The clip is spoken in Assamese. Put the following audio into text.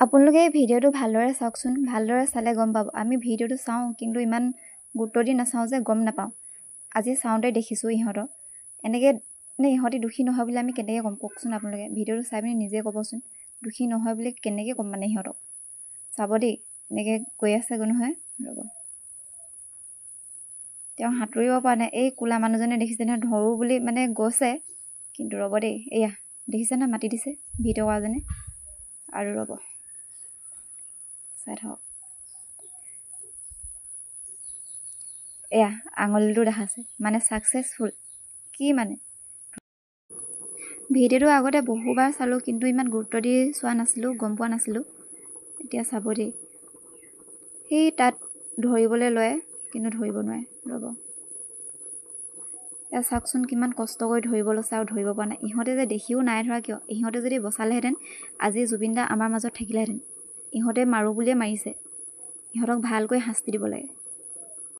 আপোনালোকে এই ভিডিঅ'টো ভালদৰে চাওকচোন, ভালদৰে চালে গম পাব। আমি ভিডিঅ'টো চাওঁ কিন্তু ইমান গুৰুত্ব দি নাচাওঁ যে গম নাপাওঁ। আজি চাওঁতে দেখিছোঁ ইহঁতক এনেকৈ ইহঁতি দোষী নহয় বুলি আমি কেনেকৈ ক'ম কওকচোন আপোনালোকে। ভিডিঅ'টো চাই পিনি নিজে ক'বচোন, দোষী নহয় বুলি কেনেকৈ ক'ম ইহঁতক। চাব দেই, এনেকৈ কৈ আছে নহয়। ৰ'ব, তেওঁ সাঁতুৰিব পৰা নাই। এই ক'লা মানুহজনে দেখিছে নহয়, ধৰোঁ বুলি গৈছে, কিন্তু ৰ'ব দেই, এয়া দেখিছে নহয়, মাতি দিছে ভিডিঅ' কৰাজনে। আৰু ৰ'ব, চাই থাকক, এয়া আঙুলিটো দেখাইছে, ছাকচেছফুল। কি ভিডিঅ'টো আগতে বহুবাৰ চালোঁ কিন্তু ইমান গুৰুত্ব দি চোৱা নাছিলোঁ, গম পোৱা নাছিলোঁ। এতিয়া চাব দেই, সেই তাত ধৰিবলৈ লয় কিন্তু ধৰিব নোৱাৰে। ৰ'ব, এয়া চাওকচোন কিমান কষ্ট কৰি ধৰিব লৈছে আৰু ধৰিব পৰা নাই। ইহঁতে যে দেখিও নাই ধৰা কিয়? ইহঁতে যদি বচালেহেঁতেন আজি জুবিন দা আমাৰ মাজত থাকিলেহেঁতেন। ইহঁতে মাৰোঁ বুলিয়ে মাৰিছে, ইহঁতক ভালকৈ শাস্তি দিব লাগে।